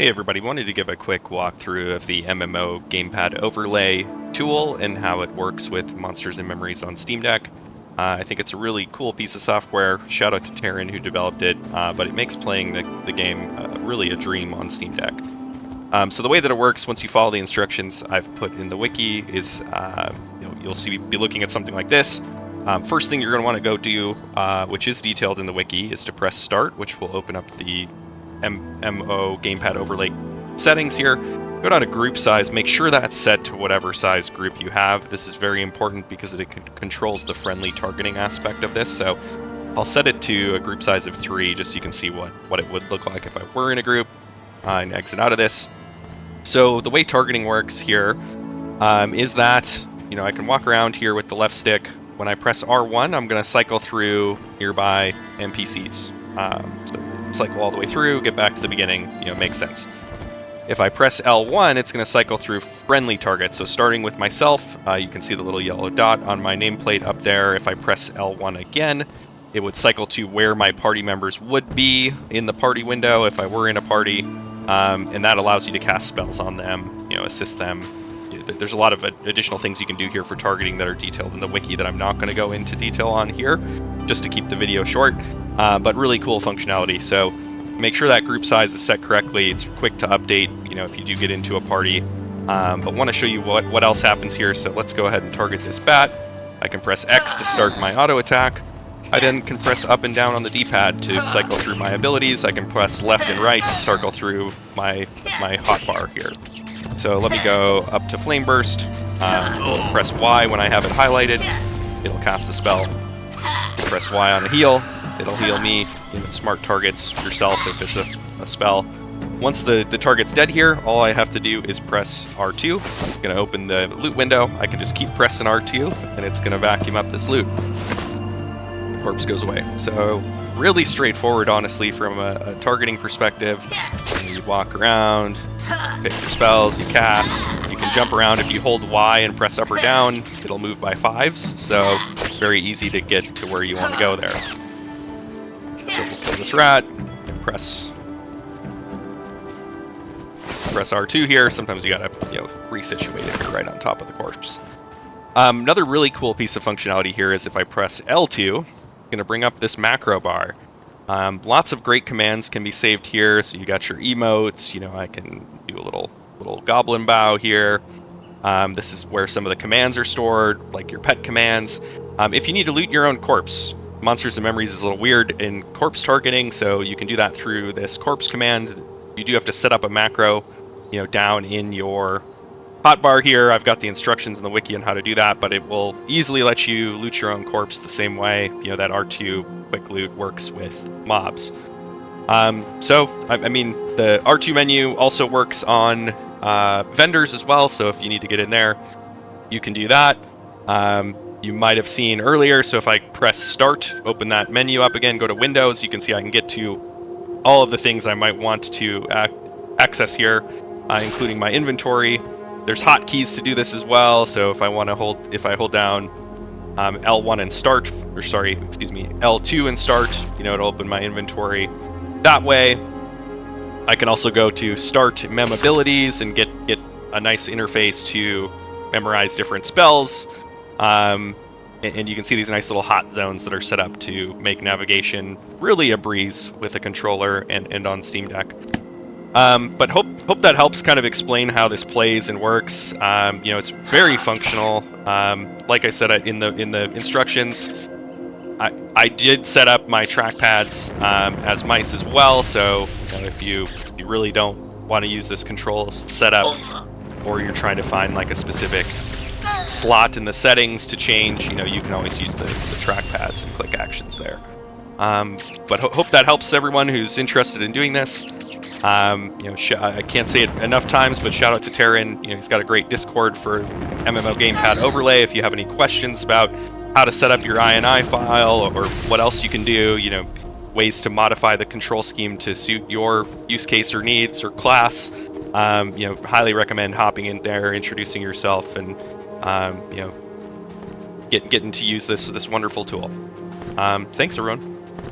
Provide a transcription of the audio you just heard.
Hey everybody, wanted to give a quick walkthrough of the MMO Gamepad Overlay tool and how it works with Monsters and Memories on Steam Deck. I think it's a really cool piece of software. Shout out to Taryn who developed it, but it makes playing the game really a dream on Steam Deck. So the way that it works, once you follow the instructions I've put in the wiki, is you'll be looking at something like this. First thing you're going to want to go do, which is detailed in the wiki, is to press Start, which will open up the MMO Gamepad Overlay settings here. Go down to group size, make sure that's set to whatever size group you have. This is very important because it controls the friendly targeting aspect of this. So I'll set it to a group size of 3 just so you can see what it would look like if I were in a group, and exit out of this. So the way targeting works here is that I can walk around here with the left stick. When I press R1, I'm going to cycle through nearby NPCs. So cycle all the way through, get back to the beginning, makes sense. If I press L1, it's going to cycle through friendly targets. So starting with myself, you can see the little yellow dot on my nameplate up there. If I press L1 again, it would cycle to where my party members would be in the party window if I were in a party, and that allows you to cast spells on them, assist them. There's a lot of additional things you can do here for targeting that are detailed in the wiki that I'm not going to go into detail on here, just to keep the video short. But really cool functionality. So make sure that group size is set correctly. It's quick to update, if you do get into a party. But want to show you what else happens here. So let's go ahead and target this bat. I can press X to start my auto attack. I then can press up and down on the D-pad to cycle through my abilities. I can press left and right to cycle through my hotbar here. So let me go up to Flame Burst. Press Y when I have it highlighted. It'll cast a spell. Press Y on a heal. It'll heal me. Smart targets yourself if it's a spell. Once the target's dead here, all I have to do is press R2. I'm going to open the loot window. I can just keep pressing R2, and it's going to vacuum up this loot. Corpse goes away. So really straightforward, honestly, from a targeting perspective. You walk around, pick your spells, you cast. You can jump around. If you hold Y and press up or down, it'll move by 5s. So very easy to get to where you want to go there. So we'll kill this rat and press R2 here. Sometimes you gotta resituate it right on top of the corpse. Another really cool piece of functionality here is if I press L2, I'm gonna bring up this macro bar. Lots of great commands can be saved here. So you got your emotes. I can do a little goblin bow here. This is where some of the commands are stored, like your pet commands. If you need to loot your own corpse, Monsters and Memories is a little weird in corpse targeting, so you can do that through this corpse command. You do have to set up a macro, down in your hotbar here. I've got the instructions in the wiki on how to do that, but it will easily let you loot your own corpse the same way, that R2 quick loot works with mobs. So the R2 menu also works on vendors as well, so if you need to get in there, you can do that. You might have seen earlier, so if I press Start, open that menu up again, go to Windows, you can see I can get to all of the things I might want to access here, including my inventory. There's hotkeys to do this as well, so if I hold down L1 and Start, L2 and Start, it'll open my inventory that way. I can also go to Start Mem Abilities and get a nice interface to memorize different spells. And you can see these nice little hot zones that are set up to make navigation really a breeze with a controller and on Steam Deck. But hope that helps kind of explain how this plays and works. It's very functional. Like I said in the instructions, I did set up my trackpads as mice as well. So if you really don't want to use this control setup, or you're trying to find like a specific slot in the settings to change, you can always use the trackpads and click actions there. But hope that helps everyone who's interested in doing this. I can't say it enough times, but shout out to Taryn. He's got a great Discord for MMO Gamepad Overlay. If you have any questions about how to set up your INI file or what else you can do, ways to modify the control scheme to suit your use case or needs or class, highly recommend hopping in there, introducing yourself, and getting to use this wonderful tool. Thanks, everyone.